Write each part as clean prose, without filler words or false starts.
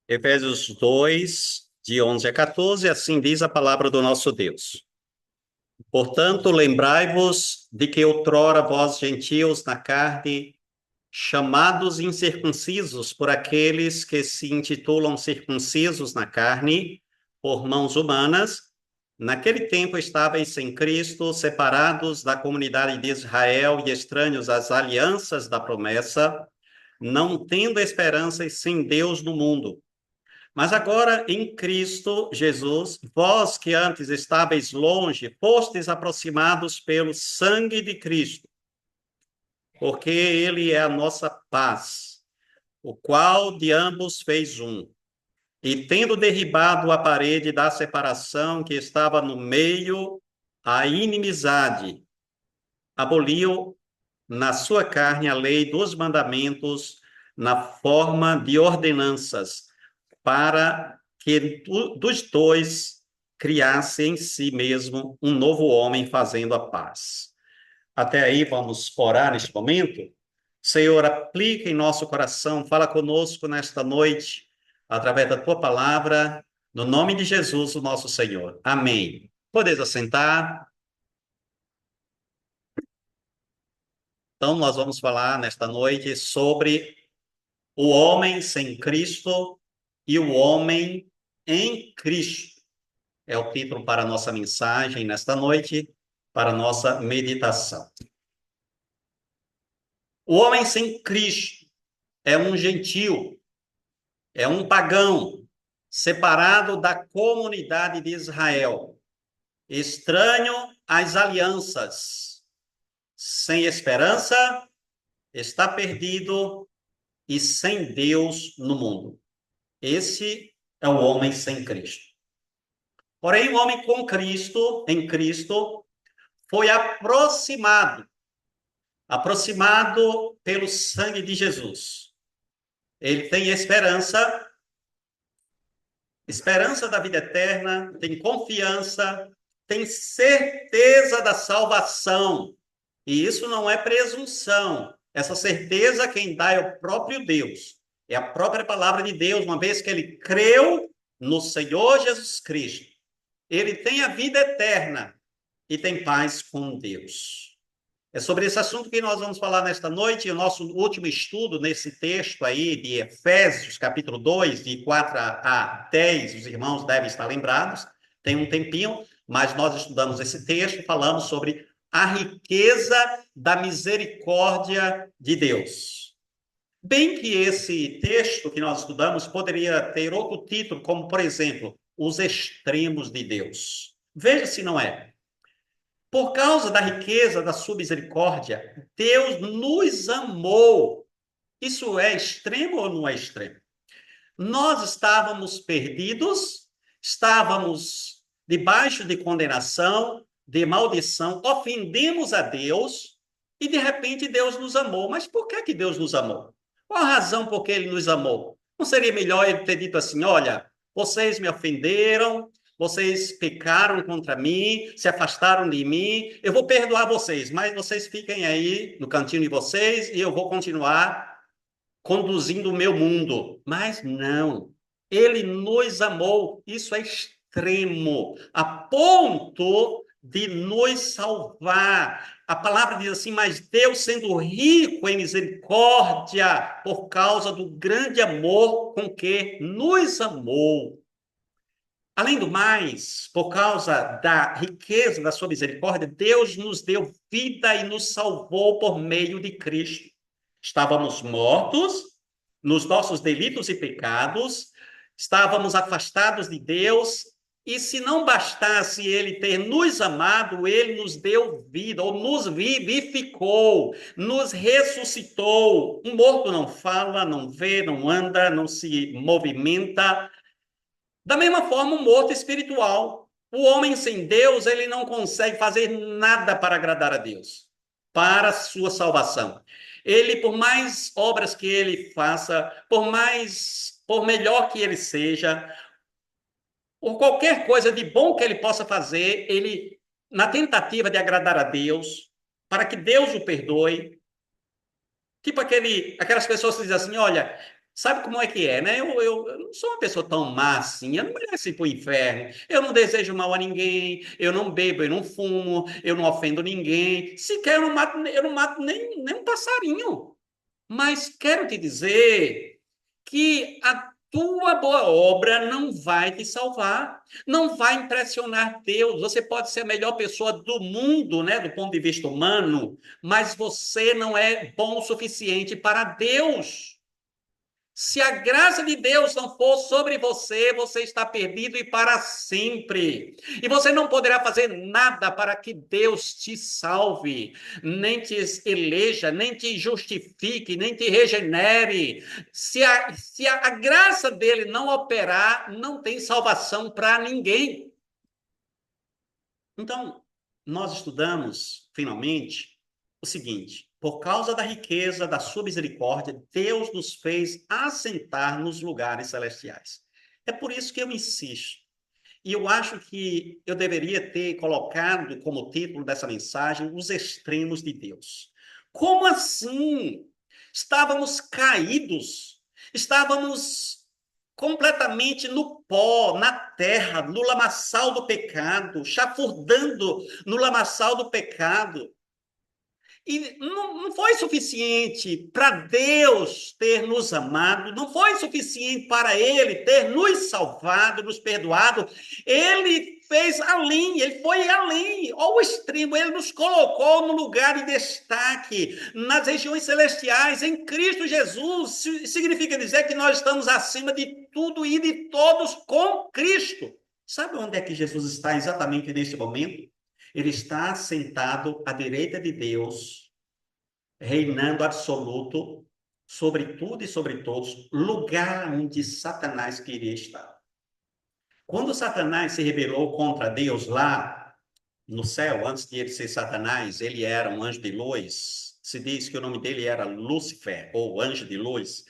Efésios 2, de 11 a 14, assim diz a palavra do nosso Deus. Portanto, lembrai-vos de que outrora vós, gentios na carne, chamados incircuncisos por aqueles que se intitulam circuncisos na carne, por mãos humanas, naquele tempo estáveis sem Cristo, separados da comunidade de Israel e estranhos às alianças da promessa, não tendo esperança e sem Deus no mundo. Mas agora, em Cristo Jesus, vós que antes estáveis longe, fostes aproximados pelo sangue de Cristo, porque ele é a nossa paz, o qual de ambos fez um. E tendo derribado a parede da separação que estava no meio, a inimizade, aboliu na sua carne a lei dos mandamentos na forma de ordenanças, para que dos dois criasse em si mesmo um novo homem fazendo a paz. Até aí vamos orar neste momento. Senhor, aplica em nosso coração, fala conosco nesta noite, através da tua palavra, no nome de Jesus, o nosso Senhor. Amém. Podeis assentar. Então, nós vamos falar nesta noite sobre o homem sem Cristo e o homem em Cristo. É o título para a nossa mensagem nesta noite, para a nossa meditação. O homem sem Cristo é um gentio, é um pagão, separado da comunidade de Israel, estranho às alianças, sem esperança, está perdido e sem Deus no mundo. Esse é o homem sem Cristo. Porém, o homem com Cristo, em Cristo, foi aproximado pelo sangue de Jesus. Ele tem esperança da vida eterna, tem confiança, tem certeza da salvação. E isso não é presunção. Essa certeza quem dá é o próprio Deus. É a própria palavra de Deus, uma vez que ele creu no Senhor Jesus Cristo. Ele tem a vida eterna e tem paz com Deus. É sobre esse assunto que nós vamos falar nesta noite, o nosso último estudo nesse texto aí de Efésios, capítulo 2, de 4 a 10, os irmãos devem estar lembrados, tem um tempinho, mas nós estudamos esse texto, falamos sobre a riqueza da misericórdia de Deus. Bem que esse texto que nós estudamos poderia ter outro título, como, por exemplo, os extremos de Deus. Veja se não é. Por causa da riqueza da sua misericórdia, Deus nos amou. Isso é extremo ou não é extremo? Nós estávamos perdidos, estávamos debaixo de condenação, de maldição, ofendemos a Deus e de repente Deus nos amou. Mas por que Deus nos amou? Qual a razão por que ele nos amou? Não seria melhor ele ter dito assim: olha, vocês me ofenderam, vocês pecaram contra mim, se afastaram de mim, eu vou perdoar vocês, mas vocês fiquem aí no cantinho de vocês e eu vou continuar conduzindo o meu mundo. Mas não, ele nos amou, isso é extremo, a ponto de nos salvar. A palavra diz assim: mas Deus, sendo rico em misericórdia, por causa do grande amor com que nos amou. Além do mais, por causa da riqueza da sua misericórdia, Deus nos deu vida e nos salvou por meio de Cristo. Estávamos mortos nos nossos delitos e pecados, estávamos afastados de Deus, e se não bastasse ele ter nos amado, ele nos deu vida, ou nos vivificou, nos ressuscitou. Um morto não fala, não vê, não anda, não se movimenta. Da mesma forma, o morto espiritual. O homem sem Deus, ele não consegue fazer nada para agradar a Deus, para a sua salvação. Ele, por mais obras que ele faça, por melhor que ele seja, por qualquer coisa de bom que ele possa fazer, ele, na tentativa de agradar a Deus, para que Deus o perdoe, tipo aquelas pessoas que dizem assim: olha, Sabe como é que é, né? Eu não sou uma pessoa tão má assim, eu não mereço ir para o inferno. Eu não desejo mal a ninguém, eu não bebo, eu não fumo, eu não ofendo ninguém. Sequer eu não mato nem um passarinho. Mas quero te dizer que a tua boa obra não vai te salvar, não vai impressionar Deus. Você pode ser a melhor pessoa do mundo, né, do ponto de vista humano, mas você não é bom o suficiente para Deus. Se a graça de Deus não for sobre você, você está perdido e para sempre. E você não poderá fazer nada para que Deus te salve, nem te eleja, nem te justifique, nem te regenere. Se a graça dele não operar, não tem salvação para ninguém. Então, nós estudamos, finalmente, o seguinte: por causa da riqueza da sua misericórdia, Deus nos fez assentar nos lugares celestiais. É por isso que eu insisto. E eu acho que eu deveria ter colocado como título dessa mensagem os extremos de Deus. Como assim? Estávamos caídos, estávamos completamente no pó, na terra, no lamaçal do pecado, chafurdando no lamaçal do pecado. E não foi suficiente para Deus ter nos amado, não foi suficiente para Ele ter nos salvado, nos perdoado. Ele fez além, ele foi além, ao extremo, ele nos colocou no lugar de destaque, nas regiões celestiais, em Cristo Jesus. Significa dizer que nós estamos acima de tudo e de todos com Cristo. Sabe onde é que Jesus está exatamente neste momento? Ele está sentado à direita de Deus, reinando absoluto sobre tudo e sobre todos, lugar onde Satanás queria estar. Quando Satanás se rebelou contra Deus lá no céu, antes de ele ser Satanás, ele era um anjo de luz. Se diz que o nome dele era Lúcifer, ou anjo de luz.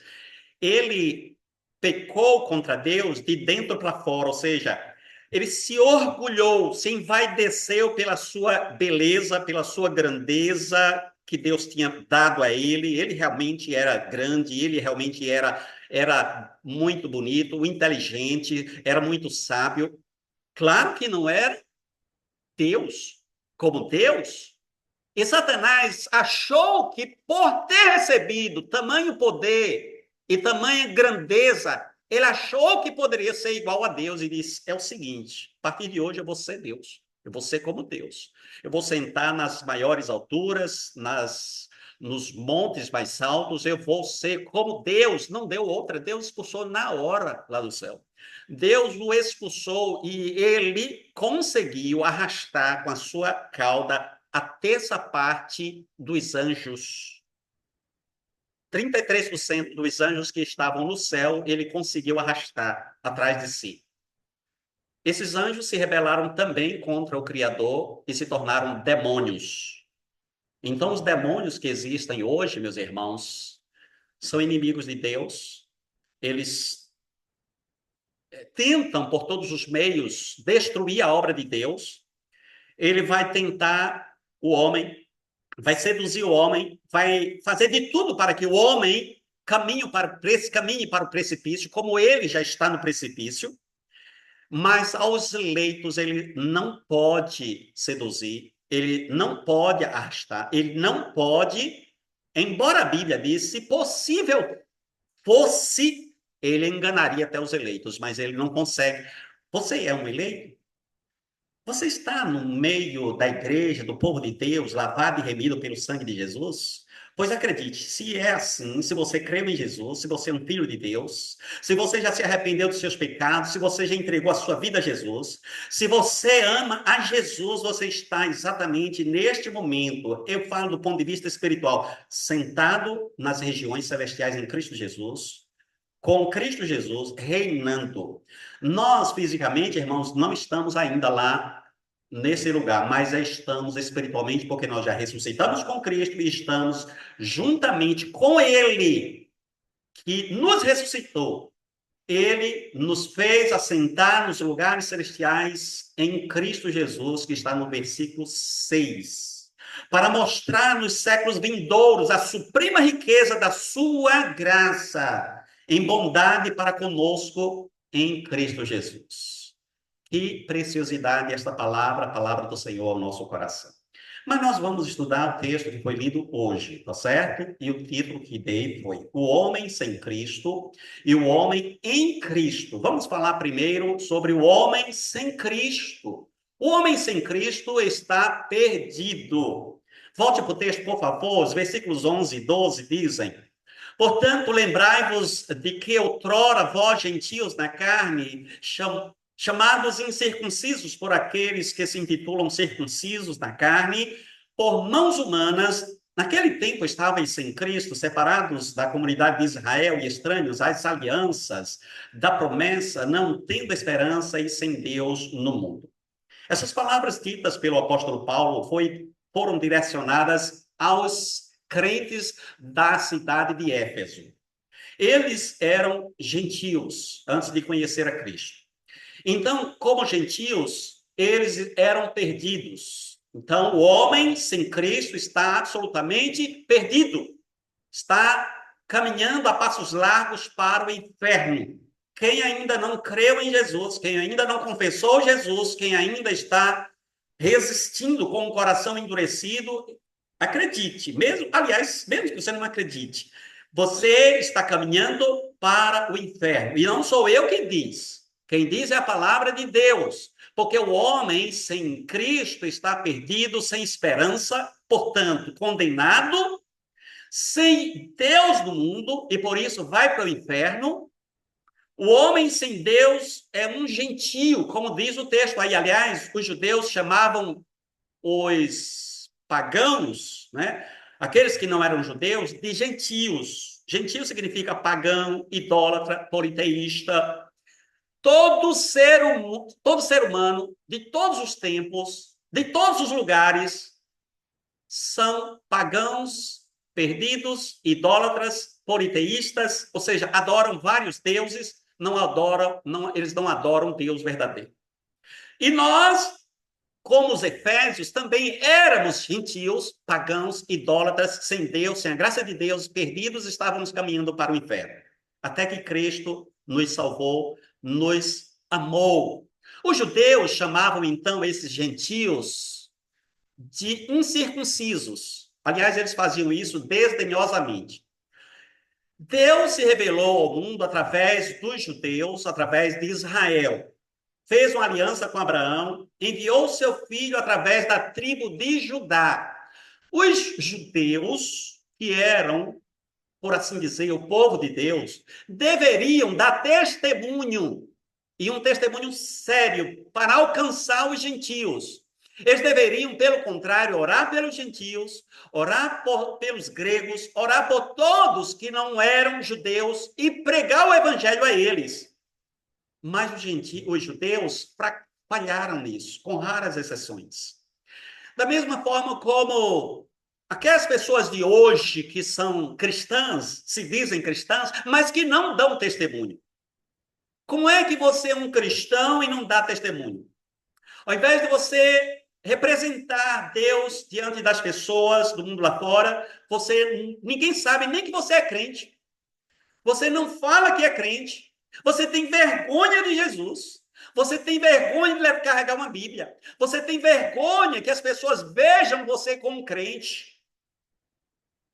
Ele pecou contra Deus de dentro para fora, ou seja, ele se orgulhou, se envaideceu pela sua beleza, pela sua grandeza que Deus tinha dado a ele. Ele realmente era grande, ele realmente era muito bonito, inteligente, era muito sábio. Claro que não era Deus como Deus. E Satanás achou que por ter recebido tamanho poder e tamanha grandeza, ele achou que poderia ser igual a Deus e disse: é o seguinte, a partir de hoje eu vou ser Deus, eu vou ser como Deus, eu vou sentar nas maiores alturas, nos montes mais altos, eu vou ser como Deus. Não deu outra, Deus expulsou na hora lá do céu. Deus o expulsou e ele conseguiu arrastar com a sua cauda a terça parte dos anjos. 33% dos anjos que estavam no céu, ele conseguiu arrastar atrás de si. Esses anjos se rebelaram também contra o Criador e se tornaram demônios. Então, os demônios que existem hoje, meus irmãos, são inimigos de Deus. Eles tentam, por todos os meios, destruir a obra de Deus. Ele vai tentar o homem, vai seduzir o homem, vai fazer de tudo para que o homem caminhe para o precipício, como ele já está no precipício, mas aos eleitos ele não pode seduzir, ele não pode arrastar, ele não pode, embora a Bíblia diz, se possível fosse, ele enganaria até os eleitos, mas ele não consegue. Você é um eleito? Você está no meio da igreja, do povo de Deus, lavado e remido pelo sangue de Jesus? Pois acredite, se é assim, se você crê em Jesus, se você é um filho de Deus, se você já se arrependeu dos seus pecados, se você já entregou a sua vida a Jesus, se você ama a Jesus, você está exatamente neste momento, eu falo do ponto de vista espiritual, sentado nas regiões celestiais em Cristo Jesus, com Cristo Jesus reinando. Nós, fisicamente, irmãos, não estamos ainda lá nesse lugar, mas já estamos espiritualmente, porque nós já ressuscitamos com Cristo e estamos juntamente com Ele, que nos ressuscitou. Ele nos fez assentar nos lugares celestiais em Cristo Jesus, que está no versículo 6, para mostrar nos séculos vindouros a suprema riqueza da sua graça em bondade para conosco em Cristo Jesus. Que preciosidade esta palavra, a palavra do Senhor ao nosso coração. Mas nós vamos estudar o texto que foi lido hoje, tá certo? E o título que dei foi O Homem Sem Cristo e o Homem em Cristo. Vamos falar primeiro sobre o homem sem Cristo. O homem sem Cristo está perdido. Volte para o texto, por favor. Os versículos 11 e 12 dizem: Portanto, lembrai-vos de que outrora vós, gentios na carne, chamados incircuncisos por aqueles que se intitulam circuncisos na carne, por mãos humanas, naquele tempo estáveis sem Cristo, separados da comunidade de Israel e estranhos às alianças da promessa, não tendo esperança e sem Deus no mundo. Essas palavras ditas pelo apóstolo Paulo foram direcionadas aos crentes da cidade de Éfeso. Eles eram gentios antes de conhecer a Cristo. Então, como gentios, eles eram perdidos. Então, o homem sem Cristo está absolutamente perdido. Está caminhando a passos largos para o inferno. Quem ainda não creu em Jesus, quem ainda não confessou Jesus, quem ainda está resistindo com o coração endurecido, acredite, aliás, mesmo que você não acredite, você está caminhando para o inferno. E não sou eu quem diz. Quem diz é a palavra de Deus. Porque o homem sem Cristo está perdido, sem esperança, portanto, condenado, sem Deus no mundo, e por isso vai para o inferno. O homem sem Deus é um gentio, como diz o texto aí. Aliás, os judeus chamavam os pagãos, né? Aqueles que não eram judeus, de gentios. Gentio significa pagão, idólatra, politeísta. Todo ser humano, de todos os tempos, de todos os lugares, são pagãos, perdidos, idólatras, politeístas, ou seja, adoram vários deuses, eles não adoram Deus verdadeiro. E nós, como os efésios, também éramos gentios, pagãos, idólatras, sem Deus, sem a graça de Deus, perdidos, estávamos caminhando para o inferno. Até que Cristo nos salvou, nos amou. Os judeus chamavam, então, esses gentios de incircuncisos. Aliás, eles faziam isso desdenhosamente. Deus se revelou ao mundo através dos judeus, através de Israel. Fez uma aliança com Abraão, enviou seu filho através da tribo de Judá. Os judeus, que eram, por assim dizer, o povo de Deus, deveriam dar testemunho, e um testemunho sério, para alcançar os gentios. Eles deveriam, pelo contrário, orar pelos gentios, pelos gregos, orar por todos que não eram judeus e pregar o evangelho a eles. Mas os judeus falharam nisso, com raras exceções. Da mesma forma como aquelas pessoas de hoje que são cristãs, se dizem cristãs, mas que não dão testemunho. Como é que você é um cristão e não dá testemunho? Ao invés de você representar Deus diante das pessoas do mundo lá fora, ninguém sabe nem que você é crente. Você não fala que é crente. Você tem vergonha de Jesus. Você tem vergonha de carregar uma Bíblia. Você tem vergonha que as pessoas vejam você como crente.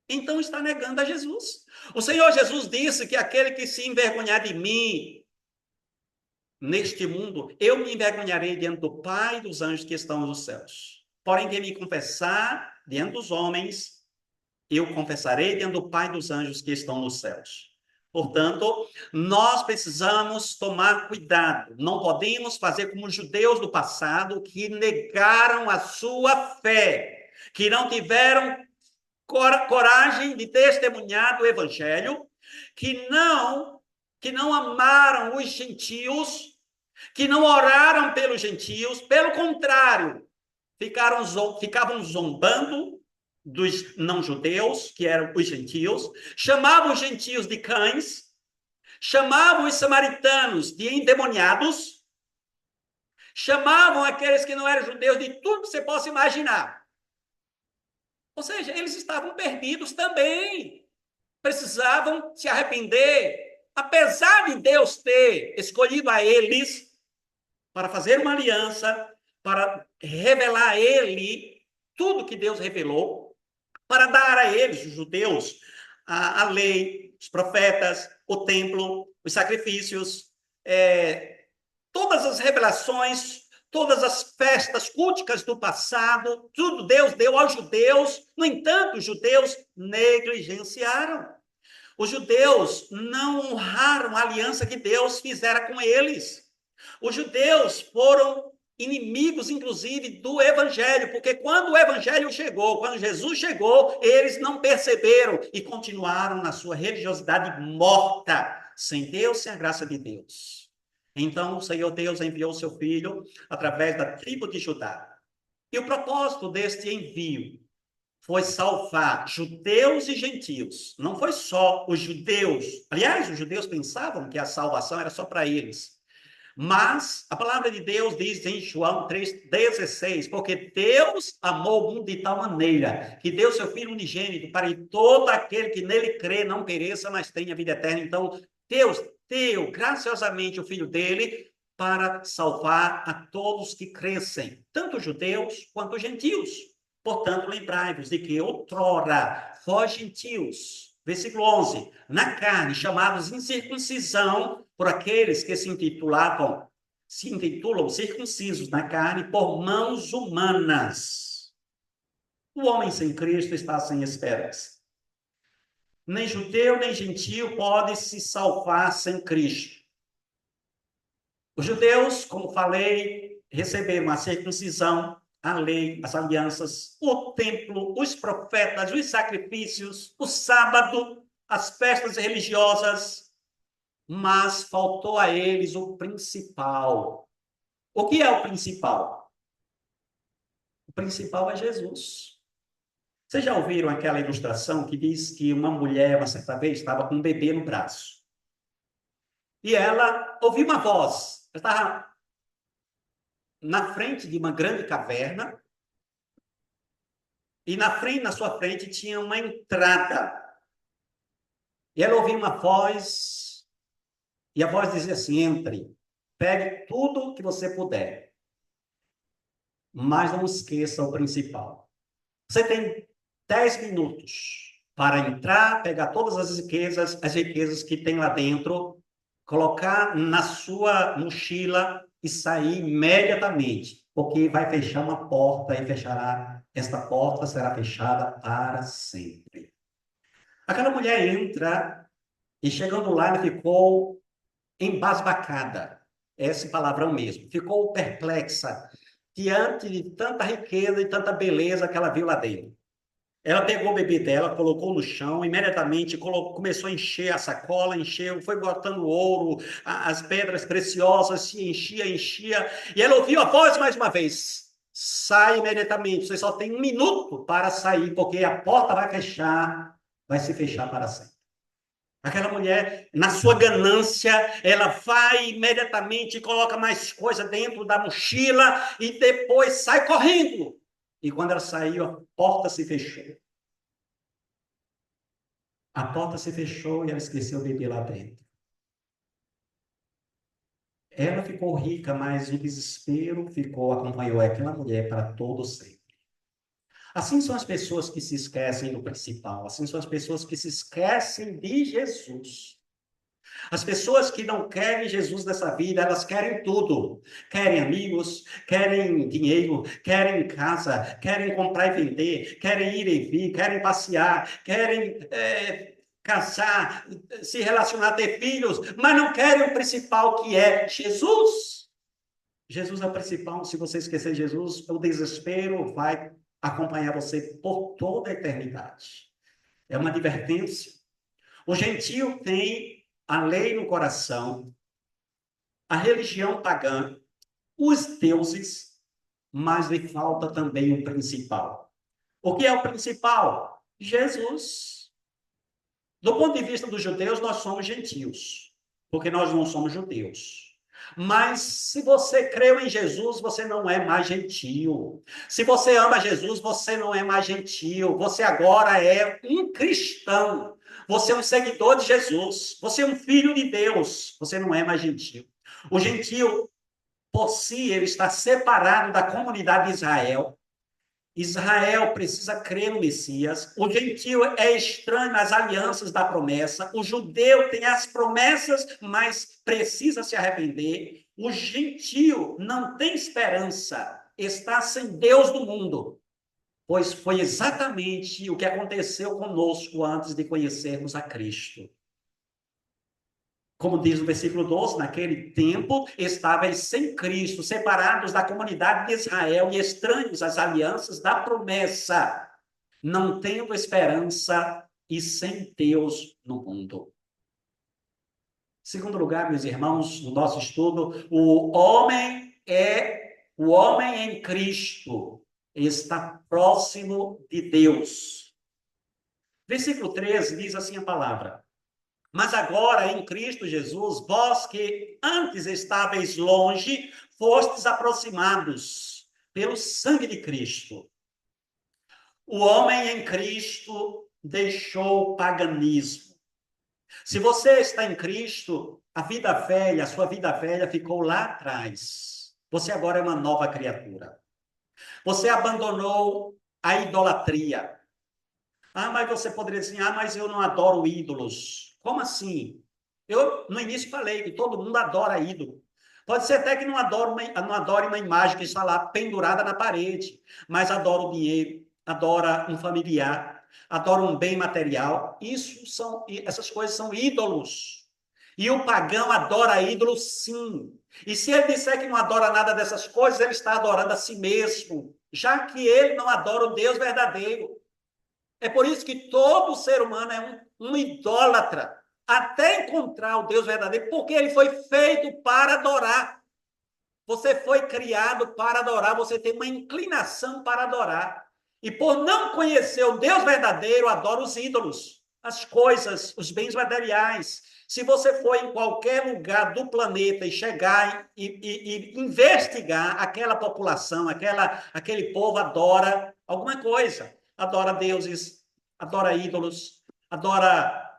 Então está negando a Jesus. O Senhor Jesus disse que aquele que se envergonhar de mim neste mundo, eu me envergonharei diante do Pai e dos anjos que estão nos céus. Porém, quem me confessar diante dos homens, eu confessarei diante do Pai e dos anjos que estão nos céus. Portanto, nós precisamos tomar cuidado. Não podemos fazer como os judeus do passado que negaram a sua fé, que não tiveram coragem de testemunhar do evangelho, que não amaram os gentios, que não oraram pelos gentios, pelo contrário, ficavam zombando dos não-judeus, que eram os gentios, chamavam os gentios de cães, chamavam os samaritanos de endemoniados, chamavam aqueles que não eram judeus de tudo que você possa imaginar. Ou seja, eles estavam perdidos também, precisavam se arrepender, apesar de Deus ter escolhido a eles para fazer uma aliança, para revelar a ele tudo que Deus revelou, para dar a eles, os judeus, a lei, os profetas, o templo, os sacrifícios, todas as revelações, todas as festas culticas do passado, tudo Deus deu aos judeus. No entanto, os judeus negligenciaram. Os judeus não honraram a aliança que Deus fizera com eles. Os judeus foram inimigos, inclusive, do evangelho, porque quando o evangelho chegou, quando Jesus chegou, eles não perceberam e continuaram na sua religiosidade morta, sem Deus, sem a graça de Deus. Então, o Senhor Deus enviou o seu Filho através da tribo de Judá. E o propósito deste envio foi salvar judeus e gentios. Não foi só os judeus. Aliás, os judeus pensavam que a salvação era só para eles. Mas a palavra de Deus diz em João 3,16, porque Deus amou o mundo de tal maneira que deu seu Filho unigênito para que todo aquele que nele crê não pereça, mas tenha vida eterna. Então, Deus deu graciosamente o Filho dele para salvar a todos que crescem, tanto judeus quanto gentios. Portanto, lembrai-vos de que outrora vós gentios, versículo 11, na carne, chamados incircuncisão por aqueles que se intitulam circuncisos na carne por mãos humanas. O homem sem Cristo está sem esperança. Nem judeu, nem gentio pode se salvar sem Cristo. Os judeus, como falei, receberam a circuncisão, a lei, as alianças, o templo, os profetas, os sacrifícios, o sábado, as festas religiosas, mas faltou a eles o principal. O que é o principal? O principal é Jesus. Vocês já ouviram aquela ilustração que diz que uma mulher, uma certa vez, estava com um bebê no braço. E ela ouviu uma voz. Ela estava na frente de uma grande caverna, e na sua frente tinha uma entrada. E ela ouviu uma voz, e a voz dizia assim: entre, pegue tudo que você puder, mas não esqueça o principal. Você tem 10 minutos para entrar, pegar todas as riquezas que tem lá dentro, colocar na sua mochila e sair imediatamente, porque vai fechar uma porta e esta porta será fechada para sempre. Aquela mulher entra e chegando lá, ela ficou embasbacada, esse palavrão mesmo, ficou perplexa diante de tanta riqueza e tanta beleza que ela viu lá dentro. Ela pegou o bebê dela, colocou no chão, imediatamente começou a encher a sacola, foi botando ouro, as pedras preciosas, se enchia, e ela ouviu a voz mais uma vez: sai imediatamente, você só tem 1 minuto para sair, porque a porta vai se fechar para sempre. Aquela mulher, na sua ganância, ela vai imediatamente e coloca mais coisa dentro da mochila e depois sai correndo. E quando ela saiu, a porta se fechou. A porta se fechou e ela esqueceu o bebê lá dentro. Ela ficou rica, mas o desespero acompanhou aquela mulher para todo sempre. Assim são as pessoas que se esquecem do principal. Assim são as pessoas que se esquecem de Jesus. As pessoas que não querem Jesus nessa vida, elas querem tudo. Querem amigos, querem dinheiro, querem casa, querem comprar e vender, querem ir e vir, querem passear, querem casar, se relacionar, ter filhos, mas não querem o principal, que é Jesus. Jesus é o principal. Se você esquecer Jesus, o desespero vai acompanhar você por toda a eternidade. É uma advertência. O gentio tem a lei no coração, a religião pagã, os deuses, mas lhe falta também o principal. O que é o principal? Jesus. Do ponto de vista dos judeus, nós somos gentios, porque nós não somos judeus. Mas se você creu em Jesus, você não é mais gentio. Se você ama Jesus, você não é mais gentio. Você agora é um cristão. Você é um seguidor de Jesus. Você é um filho de Deus. Você não é mais gentil. O gentil, por si, ele está separado da comunidade de Israel. Israel precisa crer no Messias. O gentio é estranho às alianças da promessa. O judeu tem as promessas, mas precisa se arrepender. O gentio não tem esperança. Está sem Deus no mundo. Pois foi exatamente o que aconteceu conosco antes de conhecermos a Cristo. Como diz o versículo 12, naquele tempo estavam sem Cristo, separados da comunidade de Israel e estranhos às alianças da promessa, não tendo esperança e sem Deus no mundo. Segundo lugar, meus irmãos, no nosso estudo, o homem em Cristo está próximo de Deus. Versículo 13 diz assim a palavra: mas agora, em Cristo Jesus, vós que antes estáveis longe, fostes aproximados pelo sangue de Cristo. O homem em Cristo deixou o paganismo. Se você está em Cristo, a vida velha, a sua vida velha ficou lá atrás. Você agora é uma nova criatura. Você abandonou a idolatria. Ah, mas você poderia dizer, mas eu não adoro ídolos. Como assim? Eu, no início, falei que todo mundo adora ídolo. Pode ser até que não adore uma imagem que está lá pendurada na parede, mas adora o dinheiro, adora um familiar, adora um bem material. Essas coisas são ídolos. E o pagão adora ídolos, sim. E se ele disser que não adora nada dessas coisas, ele está adorando a si mesmo, já que ele não adora o Deus verdadeiro. É por isso que todo ser humano é um idólatra, até encontrar o Deus verdadeiro, porque ele foi feito para adorar. Você foi criado para adorar, você tem uma inclinação para adorar. E por não conhecer o Deus verdadeiro, adora os ídolos, as coisas, os bens materiais. Se você for em qualquer lugar do planeta e chegar e investigar aquela população, aquele povo adora alguma coisa. Adora deuses, adora ídolos, adora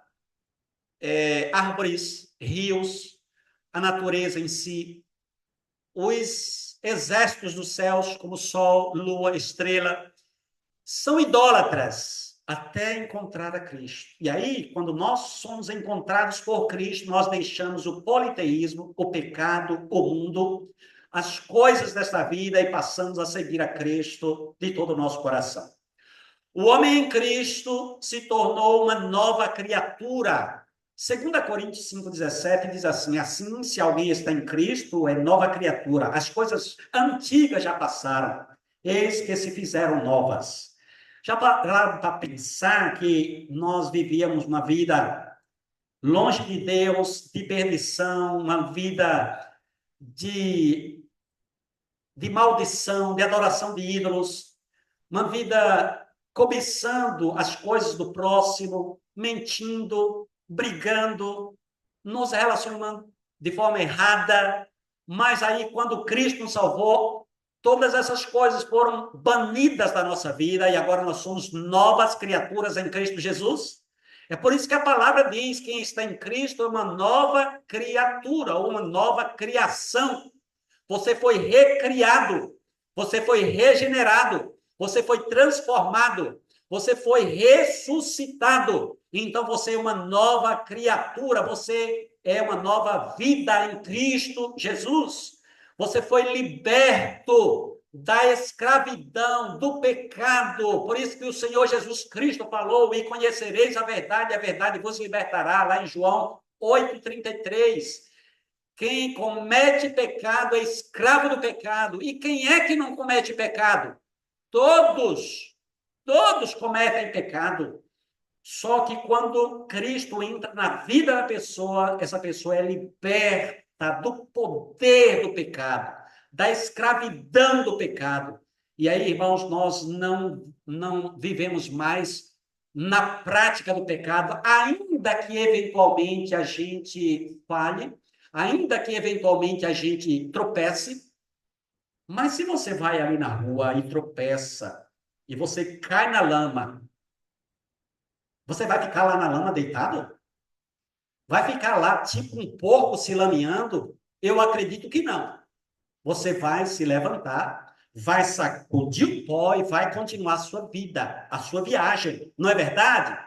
árvores, rios, a natureza em si, os exércitos dos céus, como sol, lua, estrela, são idólatras até encontrar a Cristo. E aí, quando nós somos encontrados por Cristo, nós deixamos o politeísmo, o pecado, o mundo, as coisas desta vida e passamos a seguir a Cristo de todo o nosso coração. O homem em Cristo se tornou uma nova criatura. 2 Coríntios 5,17 diz assim, se alguém está em Cristo, é nova criatura. As coisas antigas já passaram, eis que se fizeram novas. Já pararam para pensar que nós vivíamos uma vida longe de Deus, de perdição, uma vida de maldição, de adoração de ídolos, uma vida cobiçando as coisas do próximo, mentindo, brigando, nos relacionando de forma errada. Mas aí, quando Cristo nos salvou, todas essas coisas foram banidas da nossa vida e agora nós somos novas criaturas em Cristo Jesus. É por isso que a palavra diz: quem está em Cristo é uma nova criatura, ou uma nova criação. Você foi recriado, você foi regenerado, você foi transformado, você foi ressuscitado. Então você é uma nova criatura, você é uma nova vida em Cristo Jesus. Você foi liberto da escravidão, do pecado. Por isso que o Senhor Jesus Cristo falou: e conhecereis a verdade vos libertará, lá em João 8,33. Quem comete pecado é escravo do pecado. E quem é que não comete pecado? Todos. Todos cometem pecado. Só que quando Cristo entra na vida da pessoa, essa pessoa é liberta do poder do pecado, da escravidão do pecado. E aí, irmãos, nós não vivemos mais na prática do pecado, ainda que eventualmente a gente falhe, ainda que eventualmente a gente tropece. Mas se você vai ali na rua e tropeça, e você cai na lama, Você vai ficar lá na lama deitado? Vai ficar lá tipo um porco se lameando? Eu acredito que não. Você vai se levantar, vai sacudir o pó e vai continuar a sua vida, a sua viagem. Não é verdade?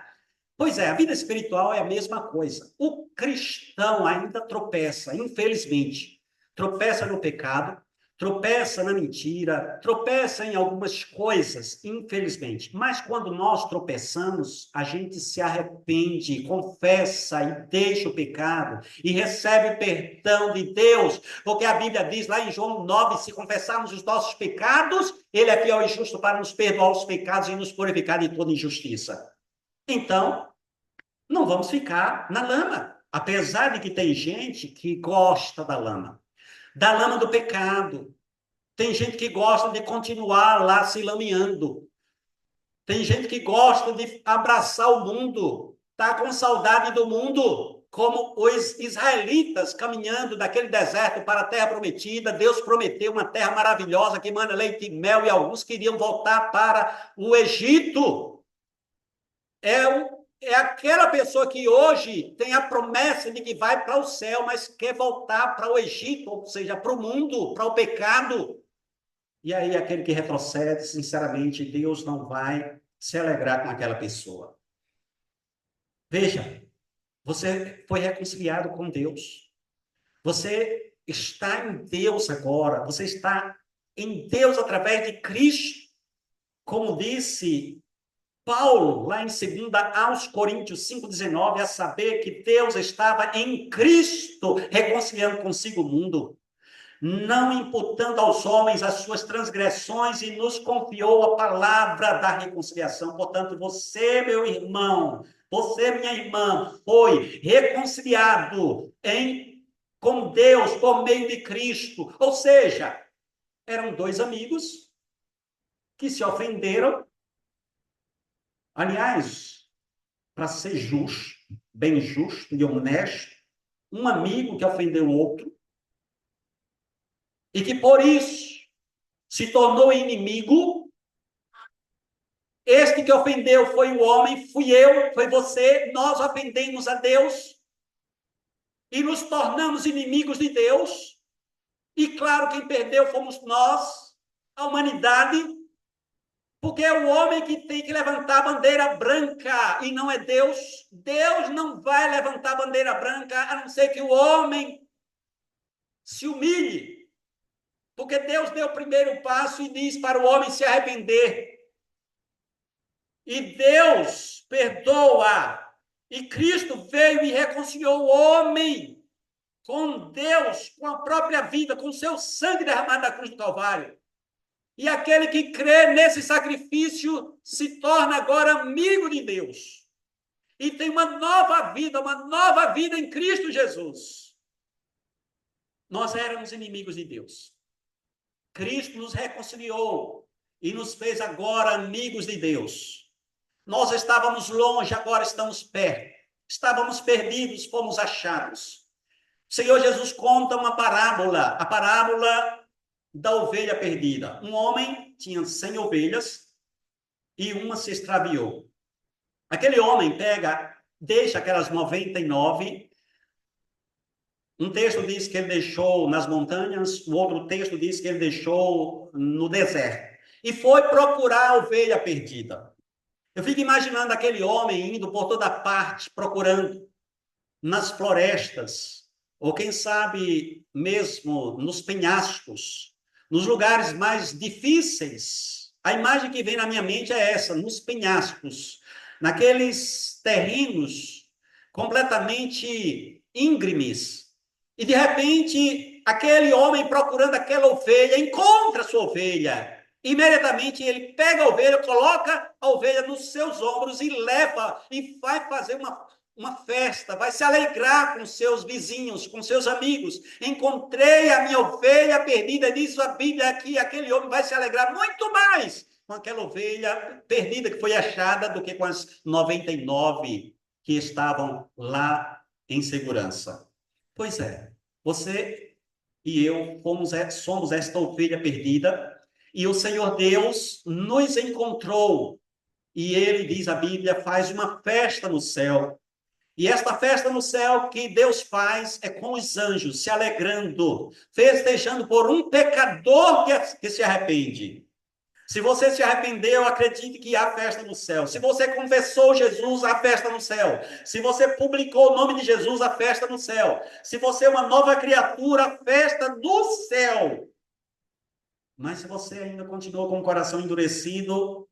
Pois é, a vida espiritual é a mesma coisa. O cristão ainda tropeça, infelizmente. Tropeça no pecado, tropeça na mentira, tropeça em algumas coisas, infelizmente. Mas quando nós tropeçamos, a gente se arrepende, confessa e deixa o pecado e recebe o perdão de Deus, porque a Bíblia diz lá em João 9, se confessarmos os nossos pecados, ele é fiel e justo para nos perdoar os pecados e nos purificar de toda injustiça. Então, não vamos ficar na lama. Apesar de que tem gente que gosta da lama do pecado. Tem gente que gosta de continuar lá se lameando. Tem gente que gosta de abraçar o mundo, tá com saudade do mundo, como os israelitas caminhando daquele deserto para a terra prometida. Deus prometeu uma terra maravilhosa que manda leite e mel e alguns queriam voltar para o Egito. É aquela pessoa que hoje tem a promessa de que vai para o céu, mas quer voltar para o Egito, ou seja, para o mundo, para o pecado. E aí, aquele que retrocede, sinceramente, Deus não vai se alegrar com aquela pessoa. Veja, você foi reconciliado com Deus. Você está em Deus agora. Você está em Deus através de Cristo. Como disse Paulo, lá em 2 aos Coríntios 5,19, a saber que Deus estava em Cristo reconciliando consigo o mundo, não imputando aos homens as suas transgressões e nos confiou a palavra da reconciliação. Portanto, você, meu irmão, você, minha irmã, foi reconciliado com Deus por meio de Cristo. Ou seja, eram dois amigos que se ofenderam. Aliás, para ser justo, bem justo e honesto, um amigo que ofendeu o outro e que por isso se tornou inimigo. Este que ofendeu foi o homem, fui eu, foi você, nós ofendemos a Deus e nos tornamos inimigos de Deus. E claro, quem perdeu fomos nós, a humanidade, porque é o homem que tem que levantar a bandeira branca e não é Deus. Deus não vai levantar a bandeira branca a não ser que o homem se humilhe, porque Deus deu o primeiro passo e diz para o homem se arrepender. E Deus perdoa. E Cristo veio e reconciliou o homem com Deus, com a própria vida, com o seu sangue derramado na cruz do Calvário. E aquele que crê nesse sacrifício se torna agora amigo de Deus. E tem uma nova vida em Cristo Jesus. Nós éramos inimigos de Deus. Cristo nos reconciliou e nos fez agora amigos de Deus. Nós estávamos longe, agora estamos perto. Estávamos perdidos, fomos achados. O Senhor Jesus conta uma parábola, a parábola da ovelha perdida. Um homem tinha 100 ovelhas e uma se extraviou. Aquele homem deixa aquelas 99. Um texto diz que ele deixou nas montanhas, o outro texto diz que ele deixou no deserto. E foi procurar a ovelha perdida. Eu fico imaginando aquele homem indo por toda parte, procurando nas florestas, ou quem sabe mesmo nos penhascos, nos lugares mais difíceis. A imagem que vem na minha mente é essa, nos penhascos, naqueles terrenos completamente íngremes. E de repente, aquele homem procurando aquela ovelha, encontra a sua ovelha. Imediatamente ele pega a ovelha, coloca a ovelha nos seus ombros e leva e vai fazer uma festa, vai se alegrar com seus vizinhos, com seus amigos. Encontrei a minha ovelha perdida, diz a Bíblia que aquele homem vai se alegrar muito mais com aquela ovelha perdida que foi achada do que com as 99 que estavam lá em segurança. Pois é, você e eu somos esta ovelha perdida e o Senhor Deus nos encontrou e ele, diz a Bíblia, faz uma festa no céu. E esta festa no céu que Deus faz é com os anjos, se alegrando, festejando por um pecador que se arrepende. Se você se arrependeu, acredite que há festa no céu. Se você confessou Jesus, há festa no céu. Se você publicou o nome de Jesus, há festa no céu. Se você é uma nova criatura, há festa no céu. Mas se você ainda continua com o coração endurecido,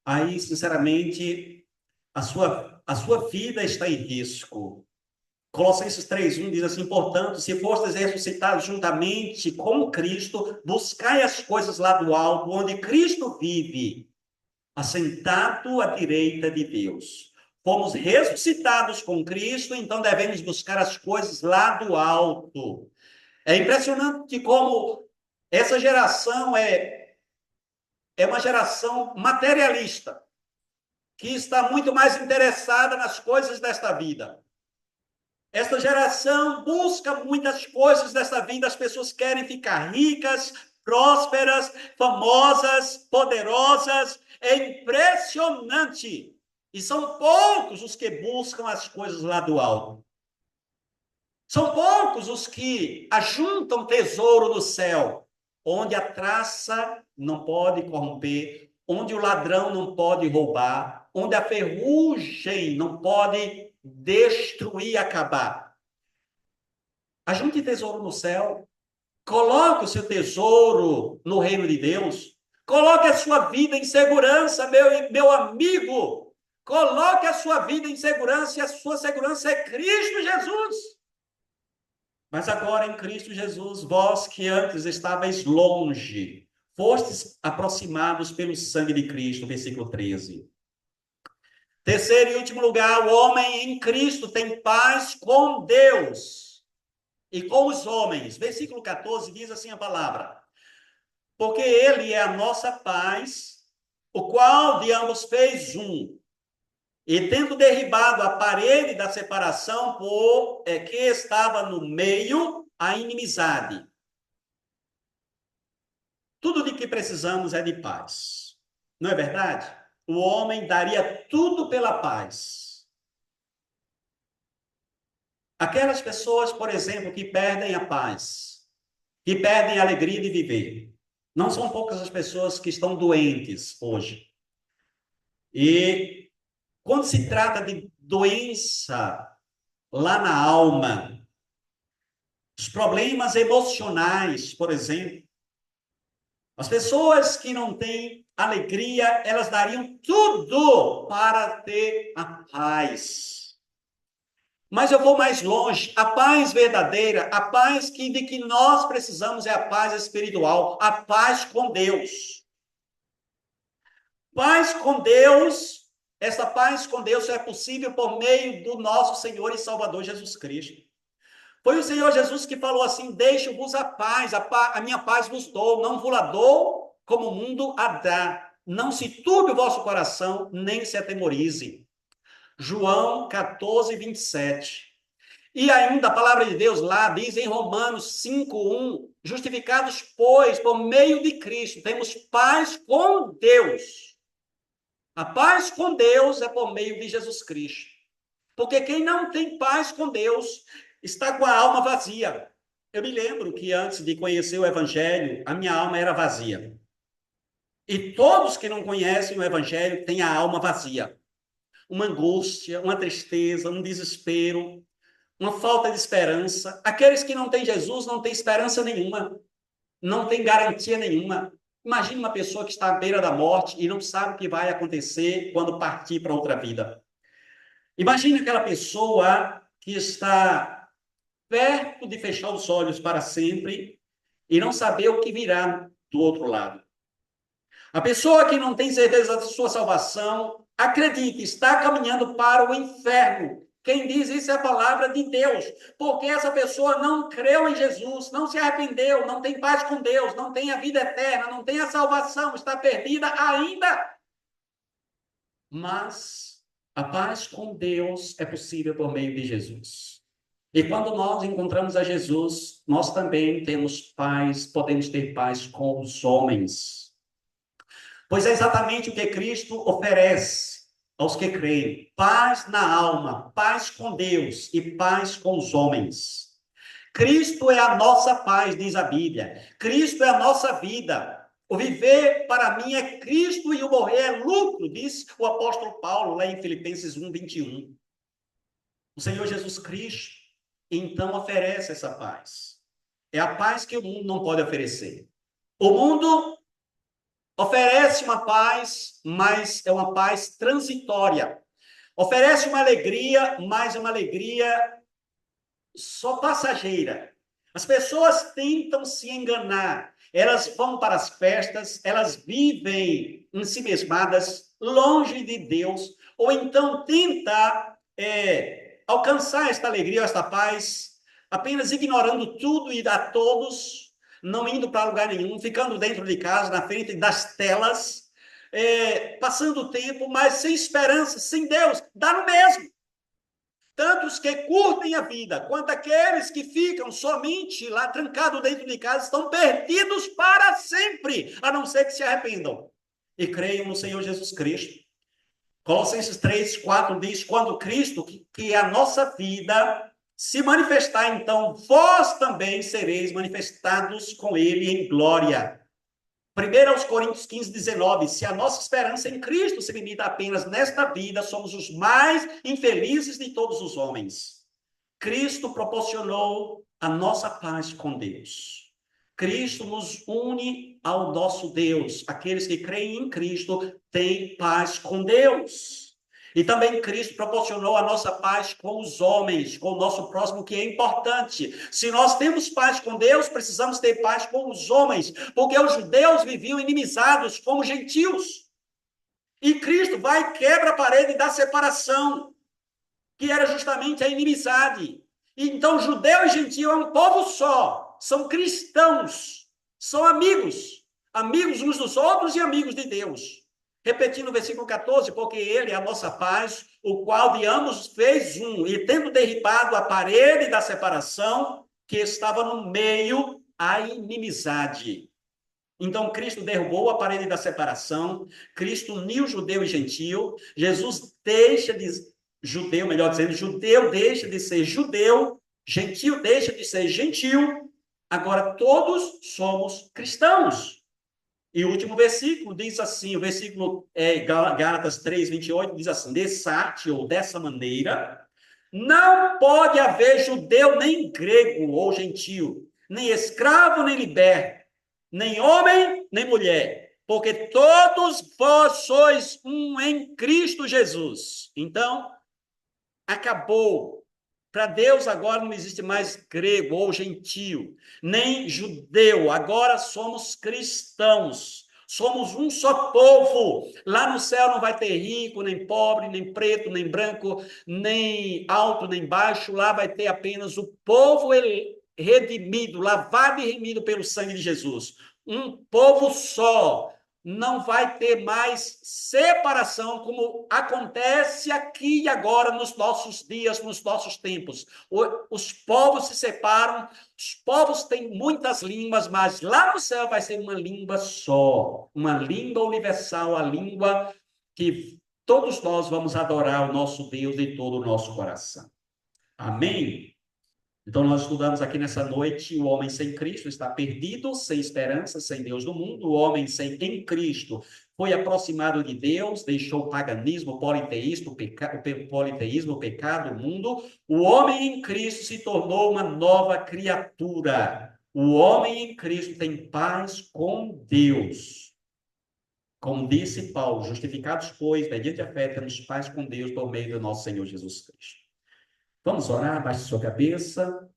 aí, sinceramente, a sua vida está em risco. Colossenses 3:1 diz assim: portanto, se fostes ressuscitados juntamente com Cristo, buscai as coisas lá do alto, onde Cristo vive, assentado à direita de Deus. Fomos ressuscitados com Cristo, então devemos buscar as coisas lá do alto. É impressionante como essa geração é uma geração materialista, que está muito mais interessada nas coisas desta vida. Esta geração busca muitas coisas dessa vida, as pessoas querem ficar ricas, prósperas, famosas, poderosas. É impressionante. E são poucos os que buscam as coisas lá do alto. São poucos os que ajuntam tesouro no céu, onde a traça não pode corromper, onde o ladrão não pode roubar, onde a ferrugem não pode destruir e acabar. Ajunte tesouro no céu. Coloque o seu tesouro no reino de Deus. Coloque a sua vida em segurança, meu amigo. Coloque a sua vida em segurança, e a sua segurança é Cristo Jesus. Mas agora em Cristo Jesus, vós que antes estáveis longe, fostes aproximados pelo sangue de Cristo, versículo 13. Terceiro e último lugar, o homem em Cristo tem paz com Deus e com os homens. Versículo 14 diz assim a palavra: porque ele é a nossa paz, o qual de ambos fez um, e tendo derribado a parede da separação, que estava no meio, a inimizade. Tudo de que precisamos é de paz. Não é verdade? O homem daria tudo pela paz. Aquelas pessoas, por exemplo, que perdem a paz, que perdem a alegria de viver. Não são poucas as pessoas que estão doentes hoje. E quando se trata de doença lá na alma, os problemas emocionais, por exemplo, as pessoas que não têm alegria, elas dariam tudo para ter a paz. Mas eu vou mais longe. A paz verdadeira, a paz de que nós precisamos é a paz espiritual, a paz com Deus. Paz com Deus, essa paz com Deus só é possível por meio do nosso Senhor e Salvador Jesus Cristo. Foi o Senhor Jesus que falou assim: deixo-vos a paz, a minha paz vos dou, não vos la dou como o mundo a dá. Não se turbe o vosso coração, nem se atemorize. João 14:27. E ainda a palavra de Deus lá diz em Romanos 5:1, justificados, pois, por meio de Cristo, temos paz com Deus. A paz com Deus é por meio de Jesus Cristo. Porque quem não tem paz com Deus está com a alma vazia. Eu me lembro que antes de conhecer o Evangelho, a minha alma era vazia. E todos que não conhecem o Evangelho têm a alma vazia. Uma angústia, uma tristeza, um desespero, uma falta de esperança. Aqueles que não têm Jesus não têm esperança nenhuma, não têm garantia nenhuma. Imagine uma pessoa que está à beira da morte e não sabe o que vai acontecer quando partir para outra vida. Imagine aquela pessoa que está perto de fechar os olhos para sempre e não saber o que virá do outro lado. A pessoa que não tem certeza da sua salvação, acredite, está caminhando para o inferno. Quem diz isso é a palavra de Deus, porque essa pessoa não creu em Jesus, não se arrependeu, não tem paz com Deus, não tem a vida eterna, não tem a salvação, está perdida ainda. Mas a paz com Deus é possível por meio de Jesus. E quando nós encontramos a Jesus, nós também temos paz, podemos ter paz com os homens. Pois é exatamente o que Cristo oferece. aos que creem, paz na alma, paz com Deus e paz com os homens. Cristo é a nossa paz, diz a Bíblia. Cristo é a nossa vida. O viver para mim é Cristo e o morrer é lucro, diz o apóstolo Paulo lá em Filipenses 1:21. O Senhor Jesus Cristo, então, oferece essa paz. É a paz que o mundo não pode oferecer. O mundo oferece uma paz, mas é uma paz transitória. Oferece uma alegria, mas é uma alegria só passageira. As pessoas tentam se enganar. Elas vão para as festas, elas vivem em si mesmadas, longe de Deus, ou então tentar alcançar esta alegria, esta paz, apenas ignorando tudo e a todos, não indo para lugar nenhum, ficando dentro de casa, na frente das telas, passando o tempo, mas sem esperança, sem Deus, dá no mesmo. Tanto os que curtem a vida, quanto aqueles que ficam somente lá trancados dentro de casa, estão perdidos para sempre, a não ser que se arrependam e creiam no Senhor Jesus Cristo. Colossenses 3:4 diz: quando Cristo, que é a nossa vida, se manifestar, então vós também sereis manifestados com ele em glória. 1 Coríntios 15:19, se a nossa esperança em Cristo se limita apenas nesta vida, somos os mais infelizes de todos os homens. Cristo proporcionou a nossa paz com Deus. Cristo nos une ao nosso Deus. Aqueles que creem em Cristo têm paz com Deus. E também Cristo proporcionou a nossa paz com os homens, com o nosso próximo, que é importante. Se nós temos paz com Deus, precisamos ter paz com os homens, porque os judeus viviam inimizados como gentios. E Cristo vai e quebra a parede da separação, que era justamente a inimizade. Então, judeu e gentio é um povo só, são cristãos, são amigos, amigos uns dos outros e amigos de Deus. Repetindo o versículo 14, porque ele é a nossa paz, o qual de ambos fez um, e tendo derribado a parede da separação, que estava no meio, a inimizade. Então, Cristo derrubou a parede da separação, Cristo uniu judeu e gentio, Jesus deixa de judeu, melhor dizendo, judeu deixa de ser judeu, gentio deixa de ser gentio, agora todos somos cristãos. E o último versículo diz assim, o versículo Gálatas 3:28 diz assim, dessa arte ou dessa maneira, não pode haver judeu nem grego ou gentio, nem escravo nem liberto, nem homem nem mulher, porque todos vós sois um em Cristo Jesus. Então, acabou. Para Deus agora não existe mais grego ou gentio, nem judeu, agora somos cristãos, somos um só povo. Lá no céu não vai ter rico, nem pobre, nem preto, nem branco, nem alto, nem baixo, lá vai ter apenas o povo redimido, lavado e remido pelo sangue de Jesus. Um povo só, não vai ter mais separação, como acontece aqui e agora nos nossos dias, nos nossos tempos. Os povos se separam, os povos têm muitas línguas, mas lá no céu vai ser uma língua só, uma língua universal, a língua que todos nós vamos adorar o nosso Deus de todo o nosso coração. Amém? Então, nós estudamos aqui nessa noite, o homem sem Cristo está perdido, sem esperança, sem Deus no mundo. O homem sem em Cristo foi aproximado de Deus, deixou o paganismo, o politeísmo, o pecado, o mundo. O homem em Cristo se tornou uma nova criatura. O homem em Cristo tem paz com Deus. Como disse Paulo, justificados, pois, mediante a fé, temos paz com Deus por meio do nosso Senhor Jesus Cristo. Vamos orar, baixe sua cabeça.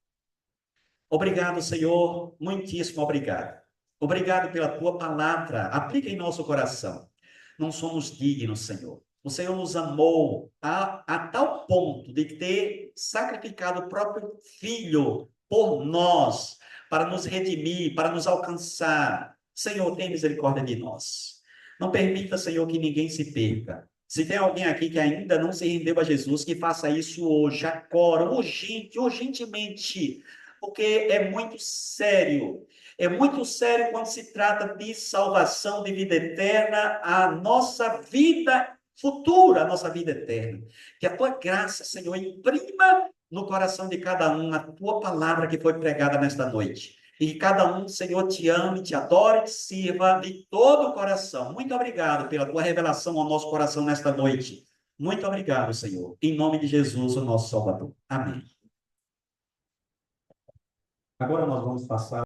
Obrigado, Senhor, muitíssimo obrigado. Obrigado pela tua palavra, aplica em nosso coração. Não somos dignos, Senhor. O Senhor nos amou a tal ponto de ter sacrificado o próprio Filho por nós, para nos redimir, para nos alcançar. Senhor, tem misericórdia de nós. Não permita, Senhor, que ninguém se perca. Se tem alguém aqui que ainda não se rendeu a Jesus, que faça isso hoje, agora, urgentemente, porque é muito sério. É muito sério quando se trata de salvação, de vida eterna. A nossa vida futura, a nossa vida eterna. Que a tua graça, Senhor, imprima no coração de cada um a tua palavra que foi pregada nesta noite. E que cada um, Senhor, te ame, te adore, te sirva de todo o coração. Muito obrigado pela tua revelação ao nosso coração nesta noite. Muito obrigado, Senhor. Em nome de Jesus, o nosso Salvador. Amém. Agora nós vamos passar